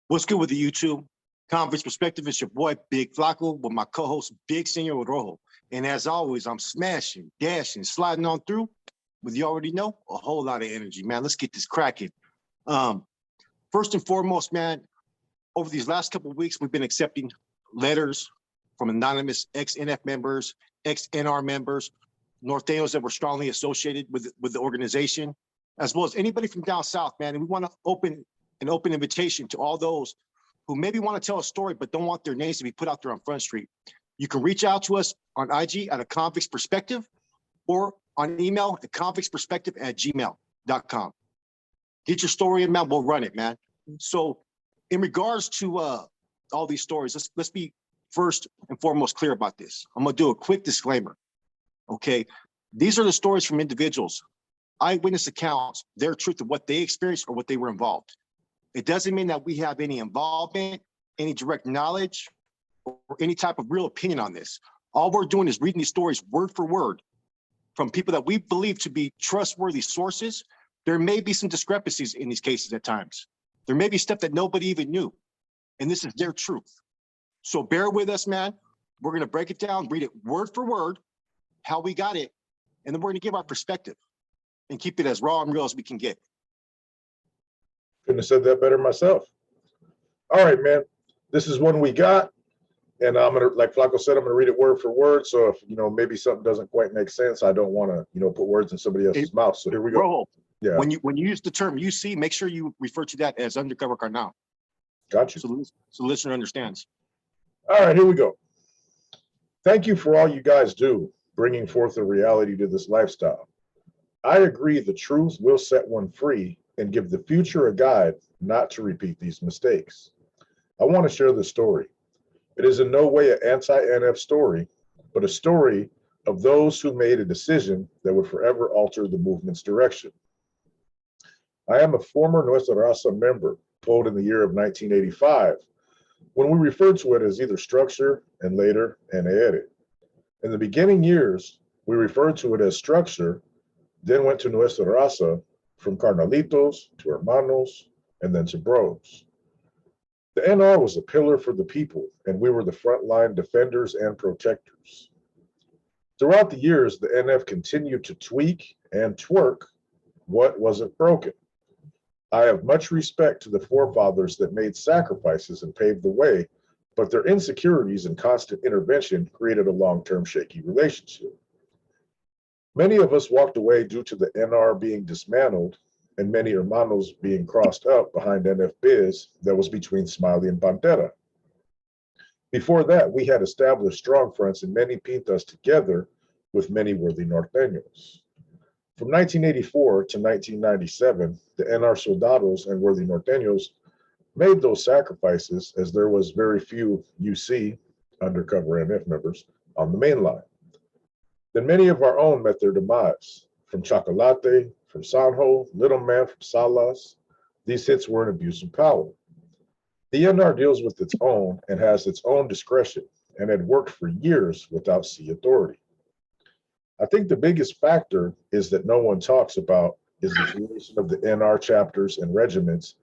What's good with the YouTube? Conference Perspective, it's your boy, Big Flacco, with my co-host, Big Senor Rojo. And as always, I'm smashing, dashing, sliding on through with, you already know, a whole lot of energy, man. Let's get this cracking. First and foremost, man, over these last couple of weeks, we've been accepting letters from anonymous ex-NF members, ex-NR members, Norteños that were strongly associated with the organization, as well as anybody from down south, man. And we want to open an open invitation to all those who maybe want to tell a story but don't want their names to be put out there on Front Street. You can reach out to us on IG at a convict's perspective or on email at convictsperspective@gmail.com. Get your story in, man. We'll run it, man. So in regards to all these stories, let's be first and foremost clear about this. I'm going to do a quick disclaimer. Okay. These are the stories from individuals, eyewitness accounts, their truth of what they experienced or what they were involved. It doesn't mean that we have any involvement, any direct knowledge, or any type of real opinion on this. All we're doing is reading these stories word for word from people that we believe to be trustworthy sources. There may be some discrepancies in these cases at times. There may be stuff that nobody even knew, and this is their truth. So bear with us, man. We're going to break it down, read it word for word, how we got it, and then we're going to give our perspective and keep it as raw and real as we can get. Couldn't have said that better myself. All right, man. This is one we got. And I'm going to, like Flacco said, I'm going to read it word for word. So if, maybe something doesn't quite make sense, I don't want to, put words in somebody else's mouth. So here we go. Bro, yeah. When you use the term UC, make sure you refer to that as undercover carnal. Got you. So the listener understands. All right, here we go. Thank you for all you guys do, bringing forth a reality to this lifestyle. I agree the truth will set one free and give the future a guide not to repeat these mistakes. I want to share this story. It is in no way an anti-NF story, but a story of those who made a decision that would forever alter the movement's direction. I am a former Nuestra RAZA member, polled in the year of 1985, when we referred to it as either structure and later NAERE. In the beginning years, we referred to it as structure, then went to Nuestra RAZA, from carnalitos to hermanos, and then to bros. The NR was a pillar for the people, and we were the frontline defenders and protectors. Throughout the years, the NF continued to tweak and twerk what wasn't broken. I have much respect to the forefathers that made sacrifices and paved the way, but their insecurities and constant intervention created a long-term shaky relationship. Many of us walked away due to the NR being dismantled and many hermanos being crossed up behind NF biz that was between Smiley and Bandera. Before that, we had established strong fronts and many pintas together with many worthy norteños. From 1984 to 1997, the NR soldados and worthy norteños made those sacrifices as there was very few UC, undercover NF members, on the main line. Then many of our own met their demise. From Chocolate, from Sanjo, Little Man, from Salas, these hits were an abuse of power. The NR deals with its own and has its own discretion and had worked for years without C authority. I think the biggest factor is that no one talks about is the creation of the NR chapters and regiments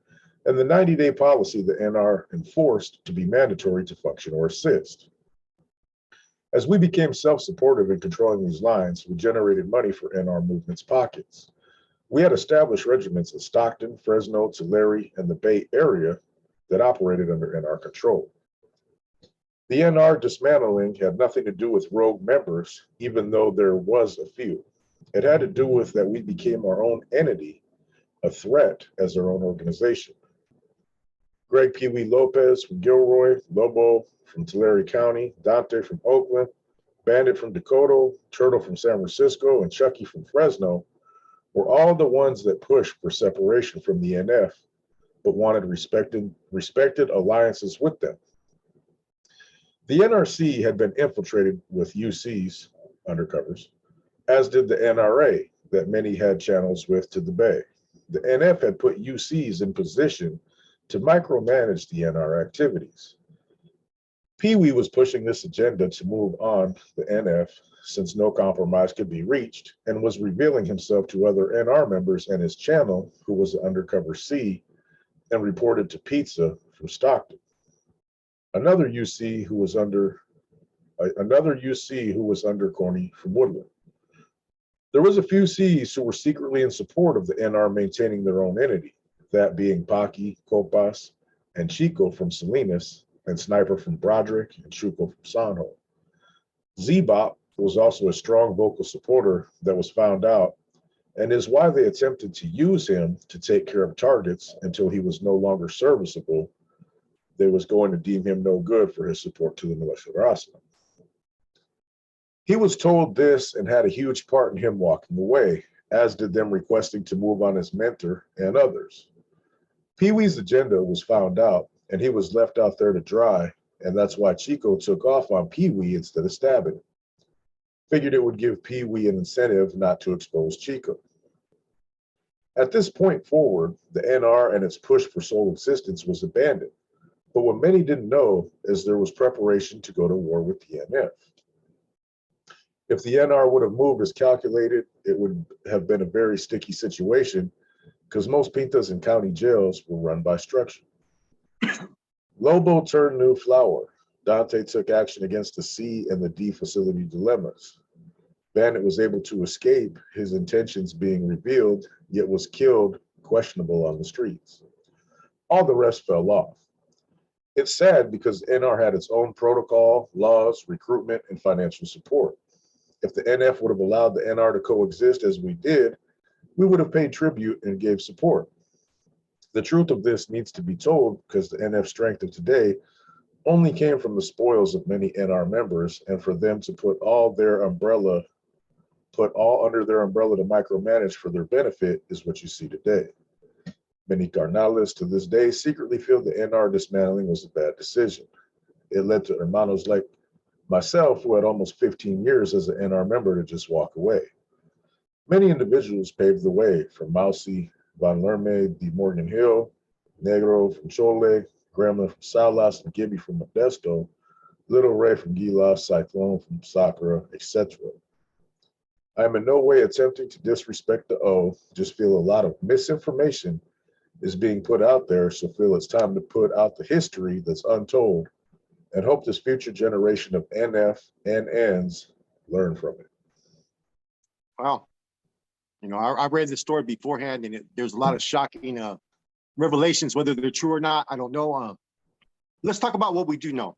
and the 90-day policy the NR enforced to be mandatory to function or assist. As we became self-supportive in controlling these lines, we generated money for NR movement's pockets. We had established regiments in Stockton, Fresno, Tulare, and the Bay Area that operated under NR control. The NR dismantling had nothing to do with rogue members, even though there was a few. It had to do with that we became our own entity, a threat as our own organization. Greg Pee Wee Lopez from Gilroy, Lobo from Tulare County, Dante from Oakland, Bandit from Dakota, Turtle from San Francisco, and Chucky from Fresno were all the ones that pushed for separation from the NF, but wanted respected alliances with them. The NRC had been infiltrated with UCs, undercovers, as did the NRA that many had channels with to the Bay. The NF had put UCs in position to micromanage the NR activities. Pee Wee was pushing this agenda to move on the NF since no compromise could be reached and was revealing himself to other NR members and his channel, who was an undercover C and reported to Pizza from Stockton. Another UC who was under Corney from Woodland. There was a few Cs who were secretly in support of the NR maintaining their own entity, that being Paki, Copas, and Chico from Salinas, and Sniper from Broderick, and Chuco from Sanjo. Z-Bop was also a strong vocal supporter that was found out, and is why they attempted to use him to take care of targets until he was no longer serviceable. They was going to deem him no good for his support to the NUESTRA RAZA. He was told this and had a huge part in him walking away, as did them requesting to move on his mentor and others. Pee-wee's agenda was found out, and he was left out there to dry, and that's why Chico took off on Pee-wee instead of stabbing him. Figured it would give Pee-wee an incentive not to expose Chico. At this point forward, the NR and its push for sole existence was abandoned, but what many didn't know is there was preparation to go to war with the NF. If the NR would have moved as calculated, it would have been a very sticky situation because most pintas and county jails were run by structure. Lobo turned new flower. Dante took action against the C and the D facility dilemmas. Bandit was able to escape his intentions being revealed, yet was killed questionable on the streets. All the rest fell off. It's sad because NR had its own protocol, laws, recruitment, and financial support. If the NF would have allowed the NR to coexist as we did, we would have paid tribute and gave support. The truth of this needs to be told because the NF strength of today only came from the spoils of many NR members, and for them to put all under their umbrella to micromanage for their benefit is what you see today. Many carnales to this day secretly feel the NR dismantling was a bad decision. It led to hermanos like myself, who had almost 15 years as an NR member, to just walk away. Many individuals paved the way, from Mousy, Von Lerme, D. Morgan Hill, Negro from Chole, Gremlin from Salas, and Gibby from Modesto, Little Ray from Gilas, Cyclone from Sakura, etc. I am in no way attempting to disrespect the O, just feel a lot of misinformation is being put out there, so feel it's time to put out the history that's untold and hope this future generation of NF and Ns learn from it. Wow. You know, I read the story beforehand, and there's a lot of shocking revelations, whether they're true or not, I don't know. Let's talk about what we do know.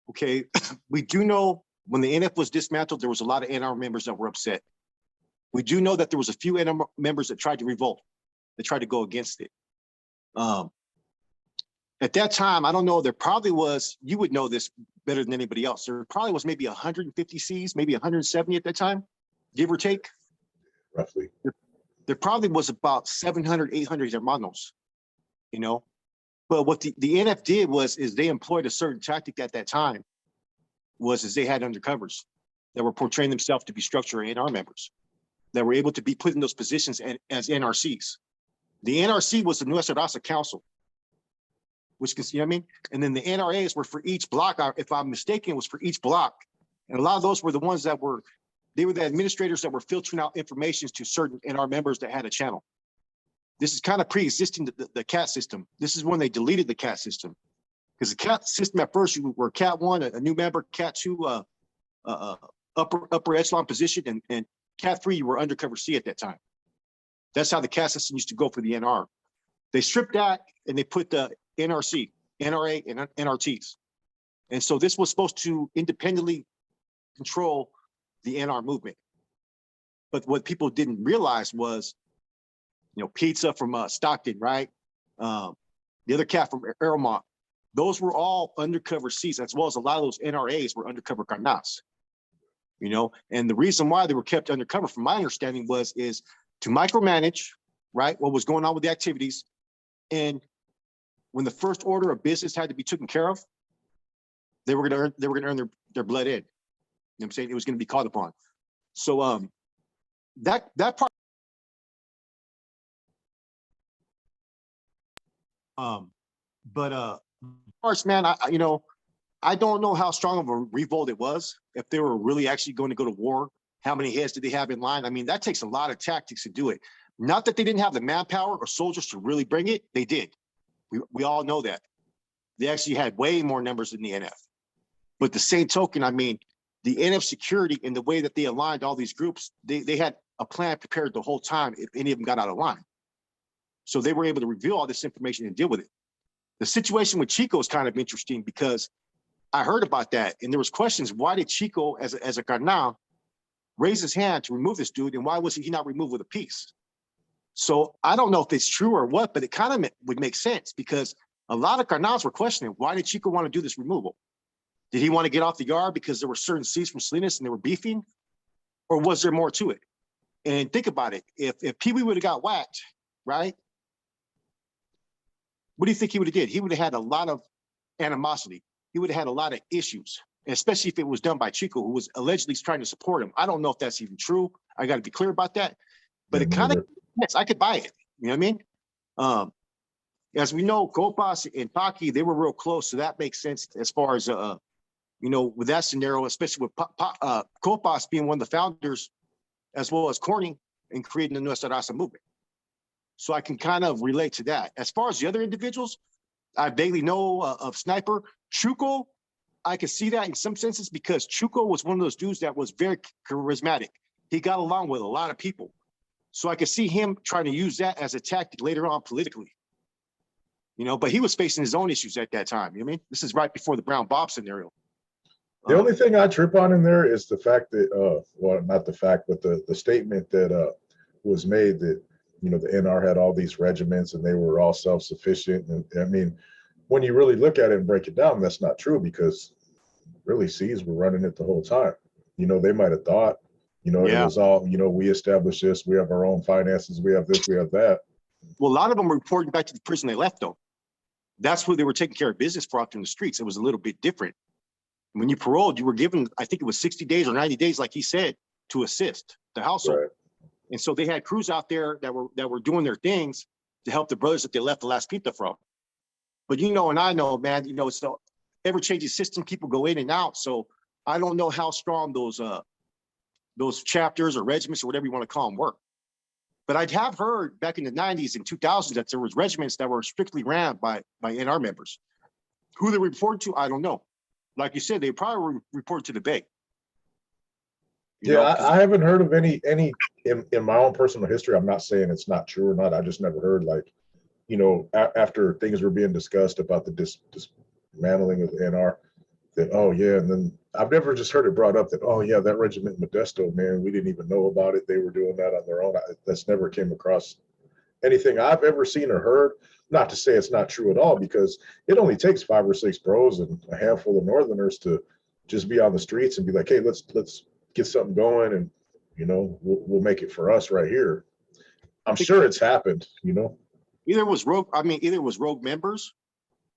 Okay, we do know when the NF was dismantled, there was a lot of NR members that were upset. We do know that there was a few NR members that tried to revolt, that tried to go against it. At that time, I don't know, there probably was, you would know this better than anybody else, there probably was maybe 150 Cs, maybe 170 at that time, give or take. Roughly. There probably was about 700, 800 hermanos, you know? But what the NF did is they employed a certain tactic at that time, is they had undercovers that were portraying themselves to be structural NR members that were able to be put in those positions as NRCs. The NRC was the NUESTRA RAZA Council, which is, you know what I mean? And then the NRAs were for each block, if I'm mistaken, it was for each block. And a lot of those were the ones that they were the administrators that were filtering out information to certain NR members that had a channel. This is kind of pre-existing the CAT system. This is when they deleted the CAT system. Because the CAT system at first, you were CAT 1, a new member, CAT 2, upper echelon position, and CAT 3, you were undercover C at that time. That's how the CAT system used to go for the NR. They stripped that and they put the NRC, NRA, and NRTs. And so this was supposed to independently control the NR movement. But what people didn't realize was, you know, Pizza from Stockton, right? The other cat from Aeromont, those were all undercover Cs, as well as a lot of those NRAs were undercover carnats, you know? And the reason why they were kept undercover, from my understanding, is to micromanage, right, what was going on with the activities. And when the first order of business had to be taken care of, they were gonna earn their blood in. You know what I'm saying? It was gonna be called upon. So that part, first, man, I don't know how strong of a revolt it was, if they were really actually going to go to war. How many heads did they have in line? I mean, that takes a lot of tactics to do it. Not that they didn't have the manpower or soldiers to really bring it, they did. We all know that. They actually had way more numbers than the NF. But the same token, I mean, the NF security and the way that they aligned all these groups, they had a plan prepared the whole time if any of them got out of line. So they were able to reveal all this information and deal with it. The situation with Chico is kind of interesting because I heard about that and there was questions, why did Chico as a carnal raise his hand to remove this dude and why was he not removed with a piece? So I don't know if it's true or what, but it kind of would make sense because a lot of carnals were questioning, why did Chico want to do this removal? Did he want to get off the yard because there were certain seeds from Salinas and they were beefing? Or was there more to it? And think about it. If Pee Wee would have got whacked, right? What do you think he would have did? He would have had a lot of animosity. He would have had a lot of issues, especially if it was done by Chico, who was allegedly trying to support him. I don't know if that's even true. I got to be clear about that. But it kind of, yes, I could buy it. You know what I mean? As we know, Copas and Paki, they were real close. So that makes sense as far as, you know, with that scenario, especially with Copas being one of the founders, as well as Corning and creating the Nuestra Raza movement. So I can kind of relate to that. As far as the other individuals, I vaguely know of Sniper. Chuco, I can see that in some senses because Chuco was one of those dudes that was very charismatic. He got along with a lot of people. So I could see him trying to use that as a tactic later on politically. You know, but he was facing his own issues at that time. You know what I mean? This is right before the Brown Bob scenario. The only thing I trip on in there is the fact that, well, not the fact, but the statement that was made that, you know, the NR had all these regiments and they were all self-sufficient. And I mean, when you really look at it and break it down, that's not true because really C's were running it the whole time. You know, they might have thought, you know, it was all, you know, we established this, we have our own finances, we have this, we have that. Well, a lot of them were reporting back to the prison they left though. That's who they were taking care of business for out there in the streets. It was a little bit different. When you paroled, you were given, I think it was 60 days or 90 days, like he said, to assist the household. Right. And so they had crews out there that were doing their things to help the brothers that they left the last pita from. But you know, and I know, man, you know, it's the ever-changing system. People go in and out. So I don't know how strong those chapters or regiments or whatever you want to call them work. But I have heard back in the 90s and 2000s that there was regiments that were strictly ran by NR members. Who they reported to, I don't know. Like you said, they probably report to the Bay. Yeah, I haven't heard of any in my own personal history. I'm not saying it's not true or not. I just never heard, like, you know, after things were being discussed about the dismantling of the NR, that, oh yeah, and then I've never just heard it brought up that, oh yeah, that regiment in Modesto, man, we didn't even know about it. They were doing that on their own. That's never came across anything I've ever seen or heard. Not to say it's not true at all, because it only takes 5 or 6 bros and a handful of Northerners to just be on the streets and be like, hey, let's get something going, and you know, we'll make it for us right here. I'm sure it's happened, you know. Either it was rogue members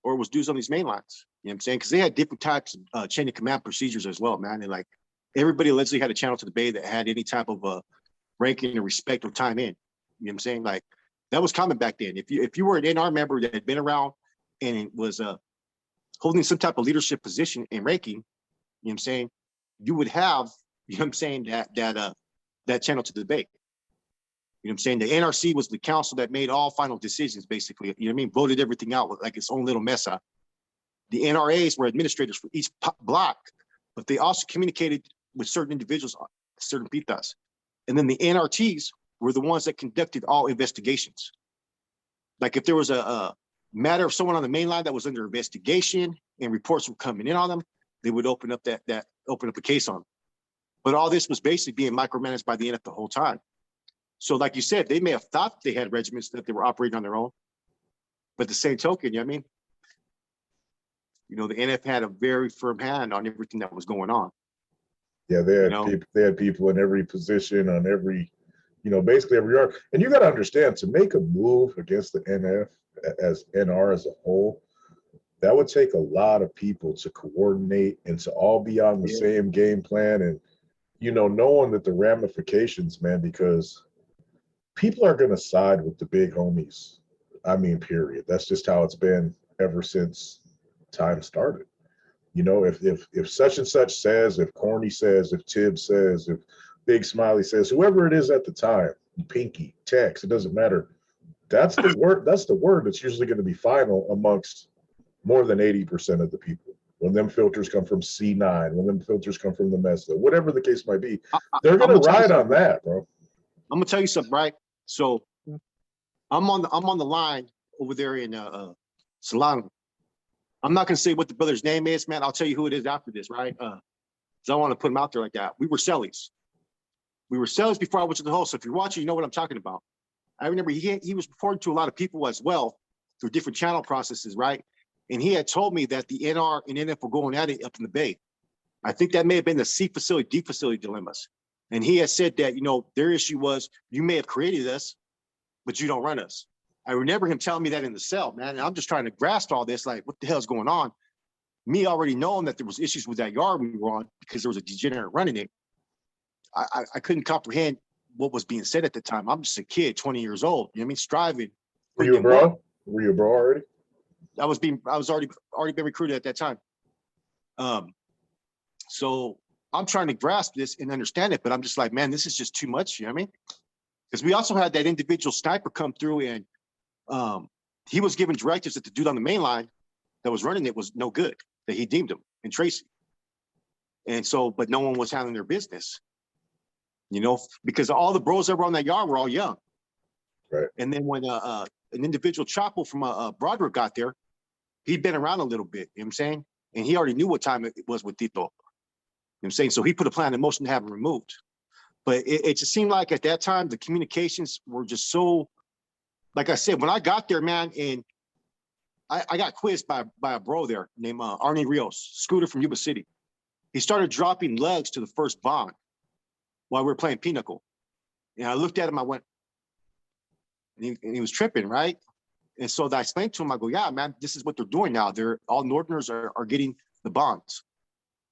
or it was dudes on these main lines. You know what I'm saying? Because they had different types of chain of command procedures as well, man. And like everybody allegedly had a channel to the Bay that had any type of ranking or respect or time in. You know what I'm saying? Like that was common back then. If you were an NR member that had been around and it was holding some type of leadership position and ranking, you know what I'm saying, you would have, you know what I'm saying, that channel to the Bay. You know what I'm saying? The NRC was the council that made all final decisions, basically. You know what I mean? Voted everything out with like its own little mesa. The NRAs were administrators for each block, but they also communicated with certain individuals, certain pitas. And then the NRTs were the ones that conducted all investigations. Like if there was a matter of someone on the main line that was under investigation and reports were coming in on them, they would open up open up a case on them. But all this was basically being micromanaged by the NF the whole time. So like you said, they may have thought they had regiments that they were operating on their own, but the same token, you know what I mean? You know, the NF had a very firm hand on everything that was going on. Yeah, they had people in every position on every, you know, basically every yard. And you got to understand, to make a move against the NF as NR as a whole, that would take a lot of people to coordinate and to all be on the same game plan. And, you know, knowing that the ramifications, man, because people are going to side with the big homies. I mean, period. That's just how it's been ever since time started. You know, if such and such says, if Corny says, if Tibbs says, if Big Smiley says, whoever it is at the time, Pinky, Tex, it doesn't matter. That's the word. That's the word that's usually going to be final amongst more than 80% of the people. When them filters come from C9, when them filters come from the Mesa, whatever the case might be, they're gonna ride on that, bro. I'm gonna tell you something, right? So I'm on the line over there in Salon. I'm not gonna say what the brother's name is, man. I'll tell you who it is after this, right? So I don't want to put him out there like that. We were sellies. We were sellies before I went to the host. So if you're watching, you know what I'm talking about. I remember he was reporting to a lot of people as well through different channel processes, right? And he had told me that the NR and NF were going at it up in the Bay. I think that may have been the C facility, D facility dilemmas. And he had said that, you know, their issue was, you may have created us, but you don't run us. I remember him telling me that in the cell, man. And I'm just trying to grasp all this, like, what the hell's going on? Me already knowing that there was issues with that yard we were on because there was a degenerate running it. I couldn't comprehend what was being said at the time. I'm just a kid, 20 years old. You know what I mean? Striving. Were you a bro? Were you a bro already? I was already been recruited at that time. So I'm trying to grasp this and understand it, but I'm just like, man, this is just too much. You know what I mean? Because we also had that individual sniper come through and he was giving directives that the dude on the main line that was running it was no good, that he deemed him, and Tracy. And so, but no one was handling their business, you know, because all the bros that were on that yard were all young. Right. And then when an individual Chapo from Broderick got there, he'd been around a little bit, you know what I'm saying? And he already knew what time it was with Tito. You know what I'm saying? So he put a plan in motion to have him removed. But it just seemed like at that time, the communications were just so, like I said, when I got there, man, and I got quizzed by a bro there named Arnie Rios, Scooter from Yuba City. He started dropping lugs to the first bond while we were playing Pinnacle. And I looked at him, I went, and he was tripping, right? And so I explained to him, I go, yeah, man, this is what they're doing now. All Northerners are getting the bonds.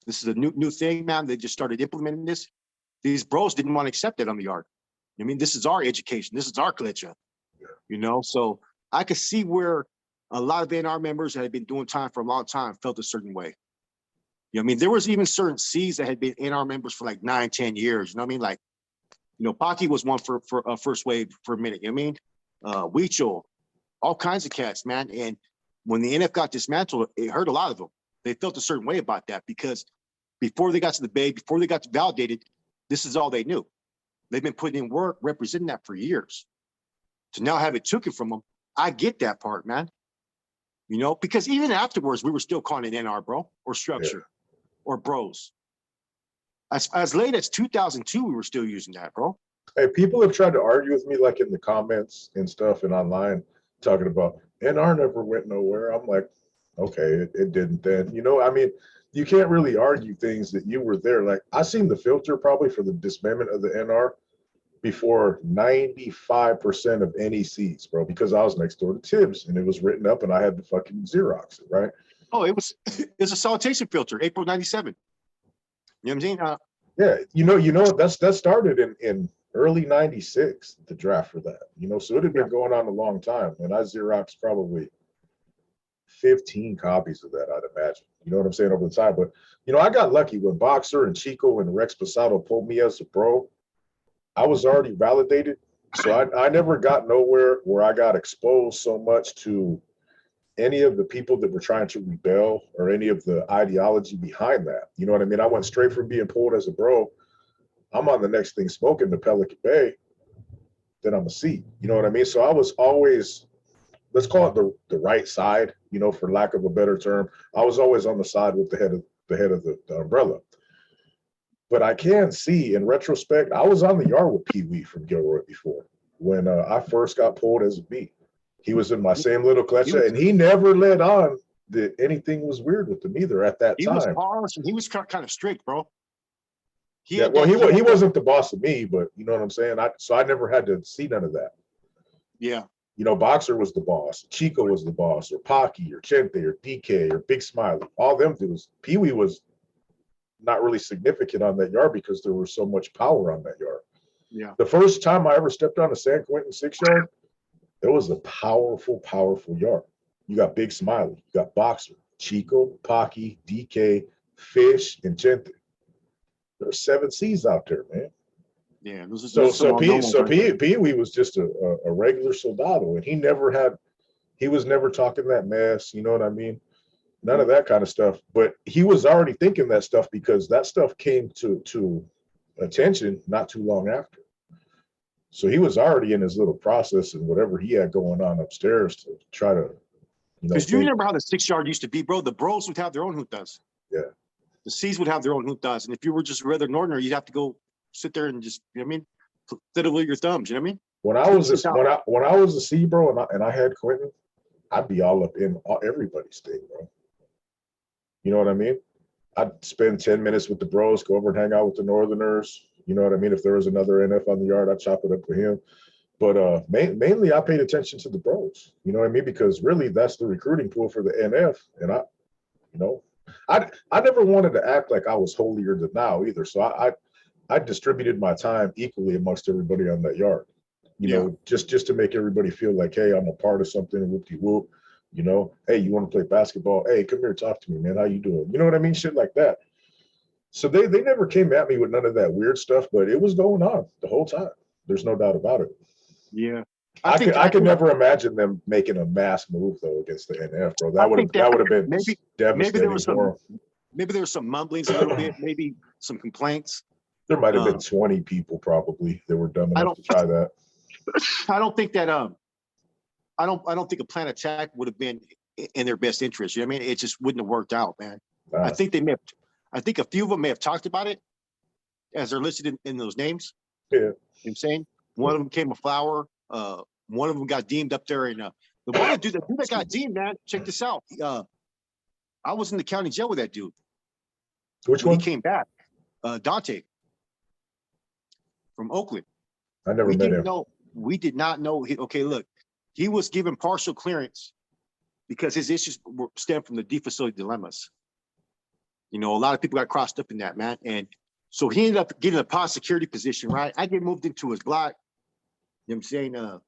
This is a new thing, man. They just started implementing this. These bros didn't want to accept it on the yard. I mean, this is our education. This is our culture, you know? So I could see where a lot of NR members that had been doing time for a long time felt a certain way. You know what I mean? There was even certain Cs that had been NR members for like 9, 10 years. You know what I mean? Like, you know, Pocky was one for first wave for a minute. You know what I mean? Weechel, all kinds of cats, man. And when the NF got dismantled, it hurt a lot of them. They felt a certain way about that because before they got to the Bay, before they got validated, this is all they knew. They've been putting in work representing that for years. To now have it taken from them, I get that part, man. You know, because even afterwards, we were still calling it NR, bro, or structure, or bros. As late as 2002, we were still using that, bro. Hey, people have tried to argue with me, like in the comments and stuff and online, talking about NR never went nowhere. I'm like, okay, it didn't then. You know, I mean, you can't really argue things that you were there. Like, I seen the filter probably for the dismemberment of the NR before 95% of NECs, bro, because I was next door to Tibbs and it was written up and I had to fucking Xerox it, right? Oh, it's a salutation filter, April 97. You know what I'm saying? Yeah, you know, that started in early 96, the draft for that, you know, so it had been going on a long time. And I Xeroxed probably 15 copies of that, I'd imagine. You know what I'm saying, over the time. But, you know, I got lucky when Boxer and Chico and Rex Posado pulled me as a bro. I was already validated. So I never got nowhere where I got exposed so much to any of the people that were trying to rebel or any of the ideology behind that. You know what I mean? I went straight from being pulled as a bro. I'm on the next thing smoking the Pelican Bay. Then I'm a C. You know what I mean? So I was always, let's call it the right side, you know, for lack of a better term. I was always on the side with the head of the umbrella. But I can see in retrospect, I was on the yard with Pee Wee from Gilroy before when I first got pulled as a B. He was in my same little clutch, and he never let on that anything was weird with him either at that time. He was harsh and he was kind of strict, bro. He wasn't the boss of me, but you know what I'm saying? So I never had to see none of that. Yeah. You know, Boxer was the boss, Chico was the boss, or Pocky, or Chente, or DK, or Big Smiley. All them dudes. Pee Wee was not really significant on that yard because there was so much power on that yard. Yeah. The first time I ever stepped on a San Quentin 6-yard, it was a powerful, powerful yard. You got Big Smiley, you got Boxer, Chico, Pocky, DK, Fish, and Chente. There are 7 C's out there, man. Yeah. Pee Wee was just a regular soldado, and he was never talking that mess. You know what I mean? none of that kind of stuff. But he was already thinking that stuff because that stuff came to attention not too long after. So he was already in his little process and whatever he had going on upstairs to try to, Because you remember how the 6 yard used to be, bro? The bros would have their own juntas. Yeah. The C's would have their own juntas. And if you were just rather an ordinary, you'd have to go sit there and just, you know what I mean? Fiddle with your thumbs, you know what I mean? When I was a C, bro, and I had Quentin, I'd be all up in everybody's thing, bro. You know what I mean? I'd spend 10 minutes with the bros, go over and hang out with the Northerners. You know what I mean? If there was another NF on the yard, I'd chop it up with him. But mainly I paid attention to the bros. You know what I mean? Because really that's the recruiting pool for the NF. And I never wanted to act like I was holier than thou either. So I distributed my time equally amongst everybody on that yard. You know, just to make everybody feel like, hey, I'm a part of something, whoop-de-whoop. You know, hey, you want to play basketball? Hey, come here, talk to me, man. How you doing? You know what I mean? Shit like that. So they never came at me with none of that weird stuff, but it was going on the whole time. There's no doubt about it. Yeah. I could never imagine them making a mass move though against the NF, bro. That would have been devastating for them. Maybe there was some mumblings a little bit, maybe some complaints. There might have been 20 people probably that were dumb enough to try that. I don't think that I don't think a planned attack would have been in their best interest. You know what I mean? It just wouldn't have worked out, man. I think I think a few of them may have talked about it as they're listed in those names. Yeah. You know what I'm saying? One of them came a flower. One of them got deemed up there. And the one dude that got deemed, man, check this out. I was in the county jail with that dude. Which one? He came back. Dante from Oakland. I never met him. We did not know. Okay, look, he was given partial clearance because his issues stem from the D facility dilemmas. You know, a lot of people got crossed up in that, man. And so he ended up getting a pod security position, right? I get moved into his block. You know what I'm saying?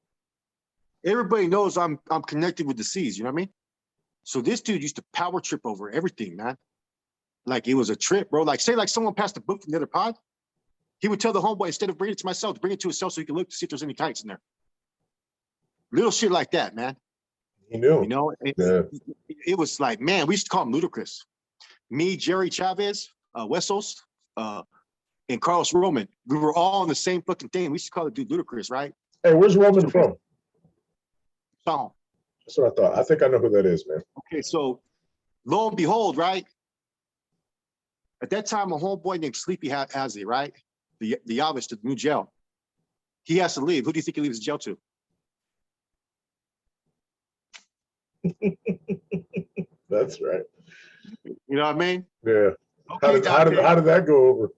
Everybody knows I'm connected with the C's, you know what I mean? So this dude used to power trip over everything, man. Like it was a trip, bro. Like say like someone passed a book from the other pod, he would tell the homeboy, instead of bringing it to myself, to bring it to himself so he could look to see if there's any kites in there. Little shit like that, man. He knew. You know, it was like, man, we used to call him ludicrous. Me, Jerry Chavez, Wessos, and Carlos Roman, we were all on the same fucking thing. We used to call the dude ludicrous, right? Hey, where's Roman from? So, that's what I thought. I think I know who that is, man. Okay, so lo and behold, right? At that time, a homeboy named Sleepy Hazley, right? The Yavish to the new jail. He has to leave. Who do you think he leaves the jail to? That's right. You know what I mean? Yeah. Okay, how did that go over?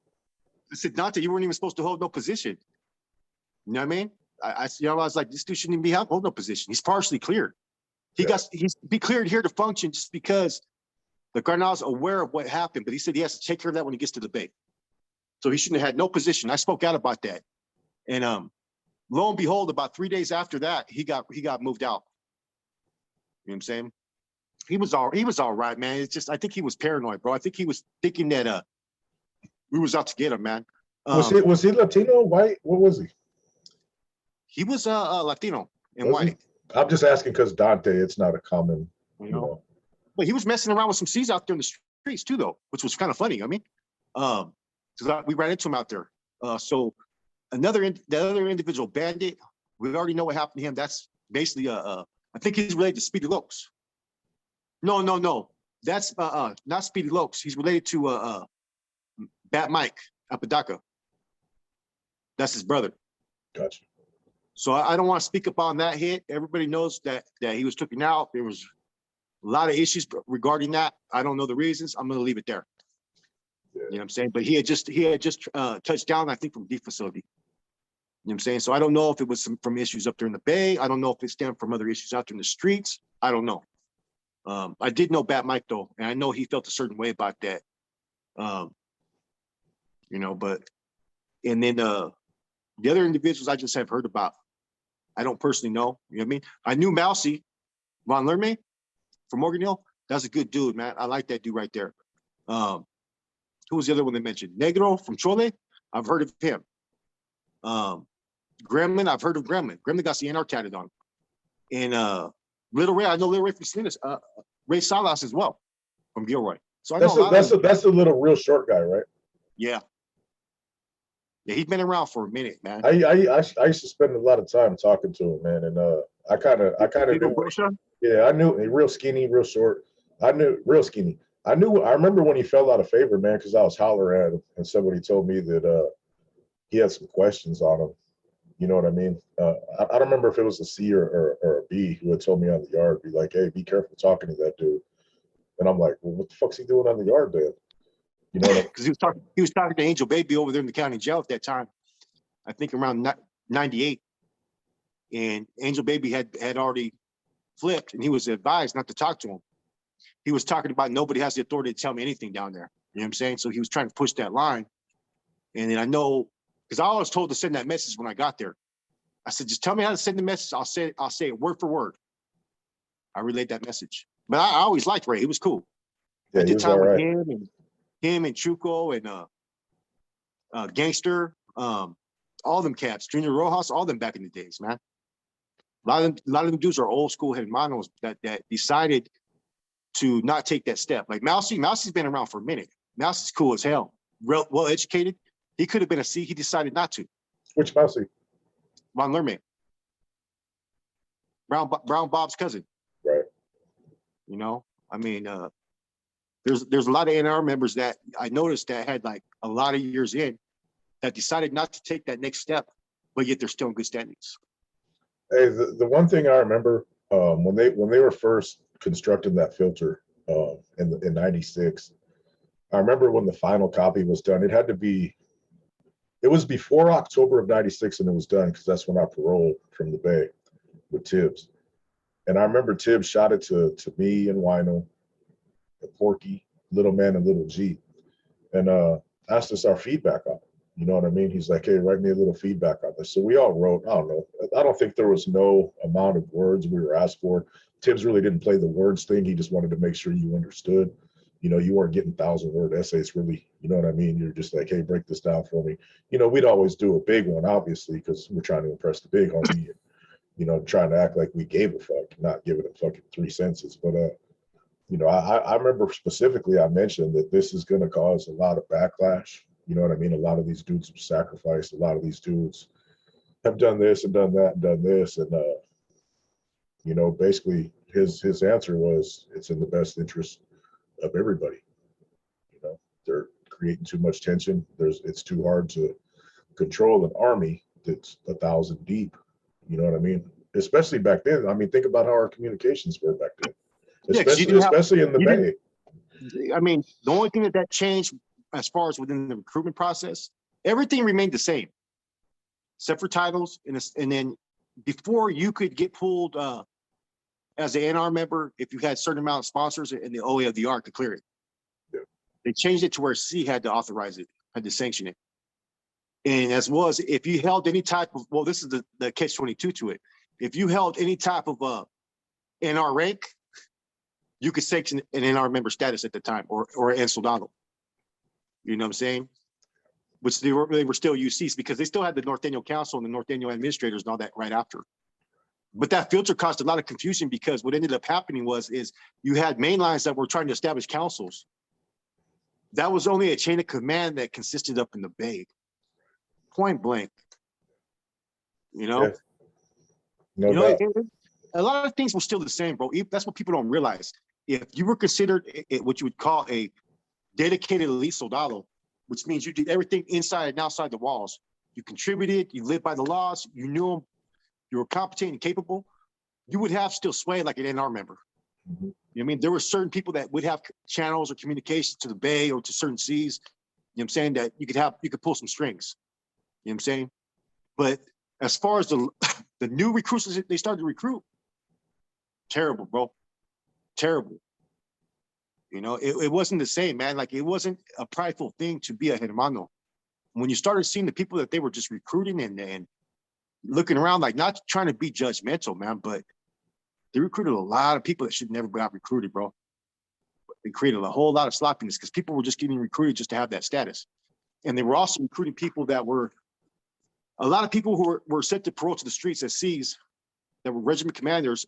I said, Dante, you weren't even supposed to hold no position. You know what I mean? I was like, this dude shouldn't even be holding no position. He's partially cleared. He's cleared here to function just because the Cardinals are aware of what happened, but he said he has to take care of that when he gets to the Bay. So he shouldn't have had no position. I spoke out about that. And lo and behold, about 3 days after that, he got moved out. You know what I'm saying? He was all right, man. It's just I think he was paranoid, bro. I think he was thinking that we was out to get him, man. Was he Latino, white? What was he? He was Latino and white. I'm just asking because Dante, it's not a common, you know. But he was messing around with some C's out there in the streets too, though, which was kind of funny. I mean, because we ran into him out there. So the other individual, Bandit, we already know what happened to him. That's basically I think he's related to Speedy Lokes. No. That's not Speedy Lokes. He's related to Bat Mike Apodaca. That's his brother. Gotcha. So I don't want to speak up on that hit. Everybody knows that he was taken out. There was a lot of issues regarding that. I don't know the reasons. I'm going to leave it there. Yeah. You know what I'm saying? But he had just touched down, I think, from D facility. You know what I'm saying? So I don't know if it was from issues up there in the Bay. I don't know if it stemmed from other issues out there in the streets. I don't know. I did know Bat Mike though, and I know he felt a certain way about that. You know, but and then the other individuals I just have heard about, I don't personally know. You know what I mean? I knew Mousy Von Lerme from Morgan Hill. That's a good dude, man. I like that dude right there. Who was the other one they mentioned? Negro from Chole. I've heard of him. Gremlin, I've heard of Gremlin. Gremlin got CNR tatted on. And Little Ray, I know Little Ray from Salinas, Ray Salas as well. from Gilroy. So I know a lot of them. That's a little real short guy, right? Yeah. Yeah, he's been around for a minute, man. I used to spend a lot of time talking to him, man, and I kind of knew. Yeah, I knew real skinny, real short. I knew real skinny. I remember when he fell out of favor, man, because I was hollering at him, and somebody told me that he had some questions on him. You know what I mean? I don't remember if it was a C or a B who had told me on the yard, be like, "Hey, be careful talking to that dude." And I'm like, "Well, what the fuck's he doing on the yard then?" You know, because he was talking to Angel Baby over there in the county jail at that time. I think around 98, and Angel Baby had already flipped, and he was advised not to talk to him. He was talking about nobody has the authority to tell me anything down there. You know what I'm saying? So he was trying to push that line. And then I know, because I was told to send that message when I got there. I said, just tell me how to send the message. I'll say it word for word. I relayed that message. But I always liked Ray. He was cool. Yeah, I did time right. with him and Chuco and Gangster, all them cats, Junior Rojas, all them back in the days, man. A lot of them dudes are old school hermanos that decided to not take that step. Like Mousie's been around for a minute. Mousie's cool as hell, well educated. He could have been a C. He decided not to. Which Mousy? Von Lerman. Brown Bob's cousin. Right. You know, I mean, there's a lot of NR members that I noticed that had like a lot of years in that decided not to take that next step, but yet they're still in good standings. Hey, the one thing I remember when they were first constructing that filter in '96, I remember when the final copy was done. It was before October of '96, and it was done because that's when I paroled from the Bay with Tibbs. And I remember Tibbs shot it to me and Wino, and Porky, Little Man, and Little G, and asked us our feedback on it. You know what I mean? He's like, "Hey, write me a little feedback on this." So we all wrote, I don't know. I don't think there was no amount of words we were asked for. Tibbs really didn't play the words thing. He just wanted to make sure you understood. You know, you weren't getting 1,000-word essays really. You know what I mean? You're just like, "Hey, break this down for me." You know, we'd always do a big one, obviously, because we're trying to impress the big homie. You know, trying to act like we gave a fuck, not giving a fucking 3 sentences. But you know, I remember specifically I mentioned that this is going to cause a lot of backlash. You know what I mean? A lot of these dudes have sacrificed. A lot of these dudes have done this and done that and done this. And, you know, basically his answer was, it's in the best interest of everybody. You know, they're creating too much tension. It's too hard to control an army that's 1,000 deep. You know what I mean? Especially back then. I mean, think about how our communications were back then. Especially in the Bay. I mean, the only thing that changed as far as within the recruitment process, everything remained the same, except for titles. And then before you could get pulled as an NR member, if you had a certain amount of sponsors and the OA of the R could clear it. Yeah. They changed it to where C had to authorize it, had to sanction it. And as was, if you held any type of, well, this is the catch-22 to it. If you held any type of NR rank, you could sanction an NR member status at the time, or an soldado. You know what I'm saying? Which they were still UCs because they still had the Norteño Council and the Norteño administrators and all that right after. But that filter caused a lot of confusion because what ended up happening is you had main lines that were trying to establish councils. That was only a chain of command that consisted up in the Bay. Point blank. You know? Yeah. No doubt. A lot of things were still the same, bro. That's what people don't realize. If you were considered what you would call a dedicated elite soldado, which means you did everything inside and outside the walls. You contributed, you lived by the laws, you knew them, you were competent and capable, you would have still sway like an NR member. Mm-hmm. You know what I mean? There were certain people that would have channels or communications to the Bay or to certain seas, you know what I'm saying, that you could pull some strings. You know what I'm saying? But as far as the new recruits that they started to recruit, terrible, bro. Terrible. You know, it wasn't the same, man. Like, it wasn't a prideful thing to be a hermano. When you started seeing the people that they were just recruiting and looking around, like, not trying to be judgmental, man, but they recruited a lot of people that should never got recruited, bro. They created a whole lot of sloppiness because people were just getting recruited just to have that status. And they were also recruiting people that were, a lot of people who were sent to parole to the streets as Cs that were regiment commanders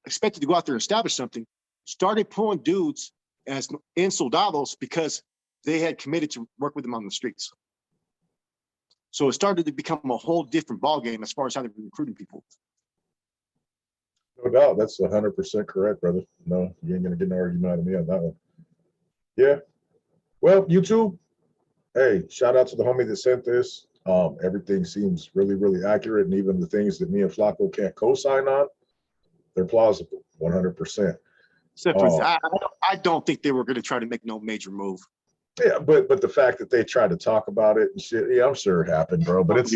expected to go out there and establish something, started pulling dudes as soldados because they had committed to work with them on the streets. So it started to become a whole different ballgame as far as how they're recruiting people. No doubt. That's 100% correct, brother. No, you ain't going to get an argument out of me on that one. Yeah. Well, YouTube, hey, shout out to the homie that sent this. Everything seems really, really accurate. And even the things that me and Flacco can't co-sign on, they're plausible, 100%. Except for, I don't think they were going to try to make no major move. Yeah, but the fact that they tried to talk about it and shit, yeah, I'm sure it happened, bro. But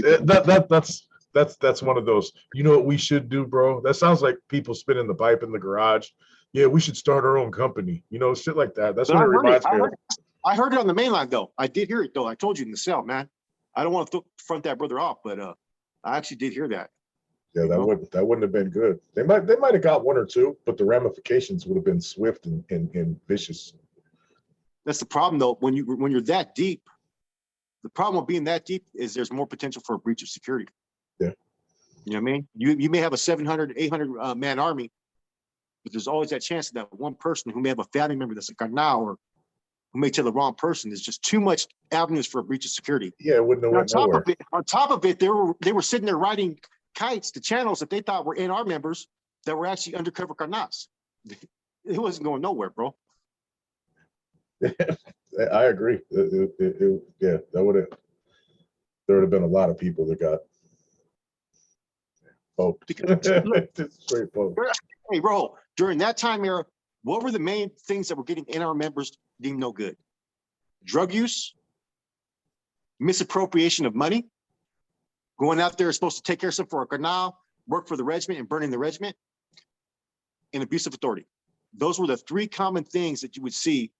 that's one of those. You know what we should do, bro? That sounds like people spinning the pipe in the garage. Yeah, we should start our own company. You know, shit like that. That's what it reminds me of. I heard it on the main line, though. I did hear it, though. I told you in the cell, man. I don't want to front that brother off, but I actually did hear that. Yeah, that wouldn't have been good. They might have got one or two, but the ramifications would have been swift and vicious. That's the problem, though. When you're that deep, the problem with being that deep is there's more potential for a breach of security. Yeah. You know what I mean? You may have a 700, 800 man army, but there's always that chance that one person who may have a family member that's a carnal or who may tell the wrong person is just too much avenues for a breach of security. Yeah, it wouldn't have went nowhere. On top of it, they were sitting there writing kites to channels that they thought were NR members that were actually undercover carnals. It wasn't going nowhere, bro. I agree. Yeah, there would have been a lot of people that got poked. Straight poked. Hey, bro, during that time era, what were the main things that were getting NR members deemed no good? Drug use, misappropriation of money, going out there supposed to take care of something for a carnal, work for the regiment and burning the regiment, and abuse of authority. Those were the three common things that you would see.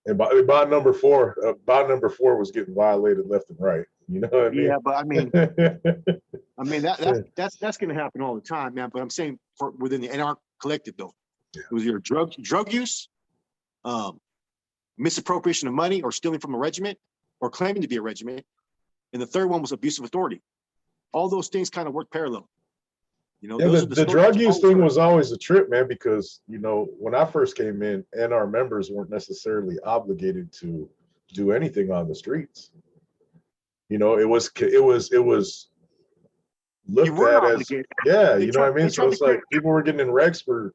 And bond number four was getting violated left and right. You know what I mean? Yeah, but I mean that's going to happen all the time, man. But I'm saying for within the NR collective, though, it was your drug use, misappropriation of money, or stealing from a regiment, or claiming to be a regiment, and the third one was abuse of authority. All those things kind of work parallel. You know, yeah, the drug use thing was always a trip, man, because, you know, when I first came in, NR members weren't necessarily obligated to do anything on the streets. You know, it was looked at as, yeah, you know what I mean? So it's like people were getting in wrecks for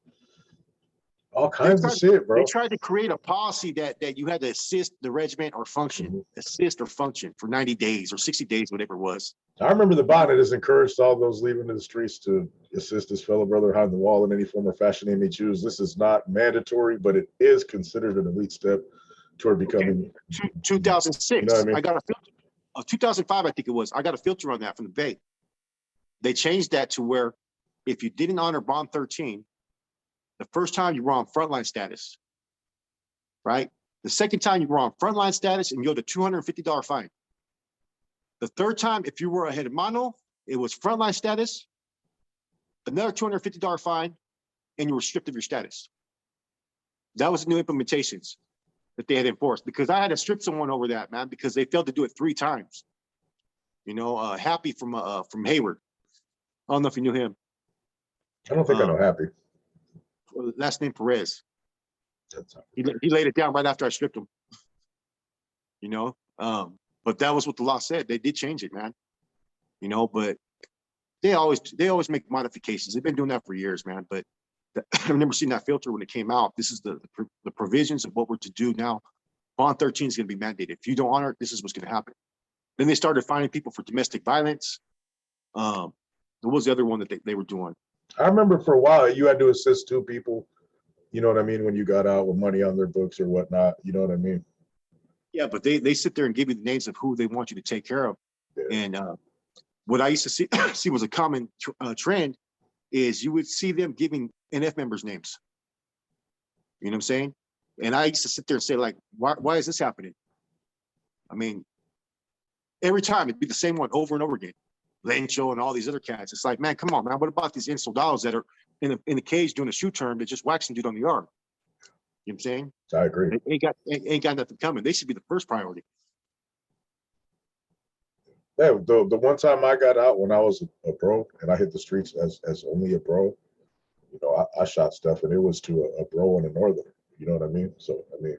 all kinds of shit, bro. They tried to create a policy that you had to assist the regiment or function, assist or function for 90 days or 60 days, whatever it was. I remember the bonnet has encouraged all those leaving to the streets to assist his fellow brother behind the wall in any form or fashion they may choose. This is not mandatory, but it is considered an elite step toward becoming. 2006, you know what I mean? I got a filter. 2005, I think it was. I got a filter on that from the Bay. They changed that to where if you didn't honor Bond 13, the first time you were on frontline status, right? The second time you were on frontline status and you owed a $250 fine. The third time, if you were a hermano, it was frontline status, another $250 fine, and you were stripped of your status. That was the new implementations that they had enforced, because I had to strip someone over that, man, because they failed to do it 3 times. You know, Happy from Hayward. I don't know if you knew him. I don't think I know Happy. Last name Perez. He laid it down right after I stripped him. You know, but that was what the law said. They did change it, man. You know, but they always make modifications. They've been doing that for years, man. But I've never seen that filter when it came out. This is the provisions of what we're to do now. Bond 13 is going to be mandated. If you don't honor it, this is what's going to happen. Then they started finding people for domestic violence. What was the other one that they were doing? I remember for a while you had to assist 2 people, you know what I mean, when you got out with money on their books or whatnot, you know what I mean? Yeah, but they sit there and give you the names of who they want you to take care of. Yeah. And what I used to see was a common trend is you would see them giving NF members names. You know what I'm saying? And I used to sit there and say, like, why is this happening? I mean, every time it'd be the same one over and over again. Lencho and all these other cats. It's like, man, come on, man. What about these soldados that are in the cage doing a shoe turn that just waxing dude on the arm? You know what I'm saying? I agree. They ain't got nothing coming. They should be the first priority. Yeah, the one time I got out when I was a pro and I hit the streets as only a pro, you know, I shot stuff and it was to a bro and a northerner. You know what I mean? So, I mean,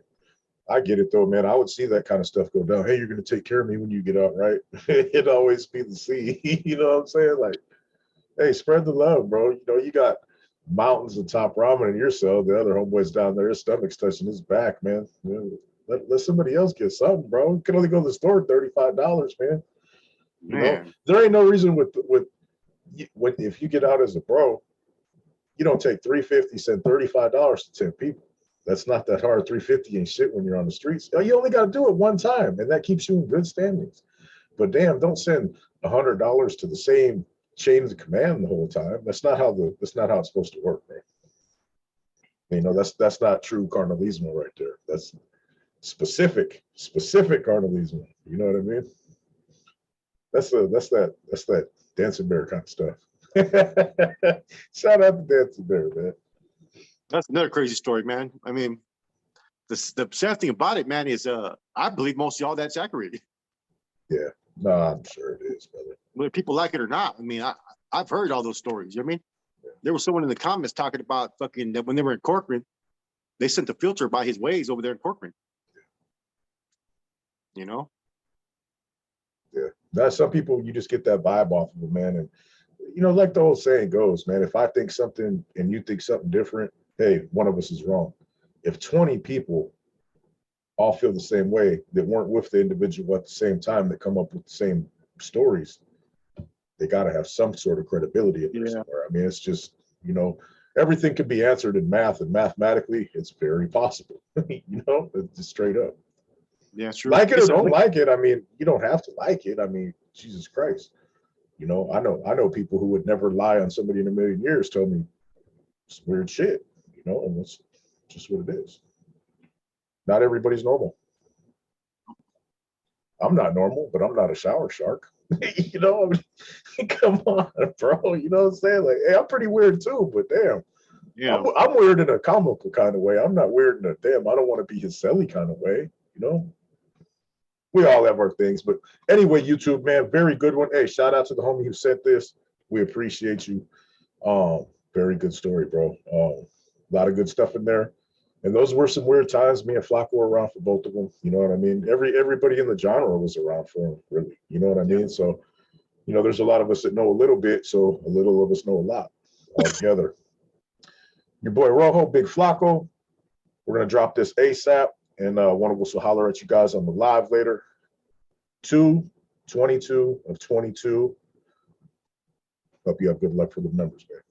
I get it though, man. I would see that kind of stuff go down. Hey, you're going to take care of me when you get out, right? It'd always be the C. You know what I'm saying? Like, hey, spread the love, bro. You know, you got mountains of top ramen in your cell. The other homeboy's down there, his stomach's touching his back, man. You know, let somebody else get something, bro. You can only go to the store $35, man. You know, Man, there ain't no reason with if you get out as a bro, you don't take 350, send $35 to 10 people. That's not that hard. 350 ain't shit when you're on the streets. You only got to do it one time, and that keeps you in good standings. But damn, don't send $100 to the same chain of command the whole time. That's not how it's supposed to work, right? You know, that's not true carnalismo right there. That's specific carnalismo. You know what I mean? That's that dancing bear kind of stuff. Shout out to Dancing Bear, man. that's another crazy story, man. I mean, the sad thing about it, man, is I believe most of y'all that's accurate. Yeah, no, I'm sure it is, brother. Whether people like it or not. I mean, I've heard all those stories. You know what I mean? Yeah. There was someone in the comments talking about fucking that when they were in Corcoran, they sent the filter by his ways over there in Corcoran. You know? Yeah. Now, some people, you just get that vibe off of them, man. And, you know, like the old saying goes, man, if I think something and you think something different, hey, one of us is wrong. If 20 people all feel the same way that weren't with the individual at the same time that come up with the same stories, they got to have some sort of credibility in there somewhere. I mean, it's just, you know, everything can be answered in math, and mathematically, it's very possible. You know, it's just straight up. Yeah, true. Like it or don't like it. I mean, you don't have to like it. I mean, Jesus Christ. You know, I know people who would never lie on somebody in a million years told me it's weird shit, you know, and that's just what it is. Not everybody's normal. I'm not normal, but I'm not a shower shark. You know, I mean, come on, bro. You know what I'm saying? Like, hey, I'm pretty weird too, but damn. Yeah. I'm weird in a comical kind of way. I'm not weird in a damn, I don't want to be his silly kind of way, you know? We all have our things, but anyway, YouTube, man, very good one. Hey, shout out to the homie who sent this. We appreciate you. Very good story, bro. A lot of good stuff in there. And those were some weird times. Me and Flacco were around for both of them. You know what I mean? Everybody in the genre was around for them, really. You know what I mean? So, you know, there's a lot of us that know a little bit, so a little of us know a lot all together. Your boy Rojo, Big Flacco. We're gonna drop this ASAP. And one of us will holler at you guys on the live later. 2/22 of 22. Hope you have good luck for the numbers, man.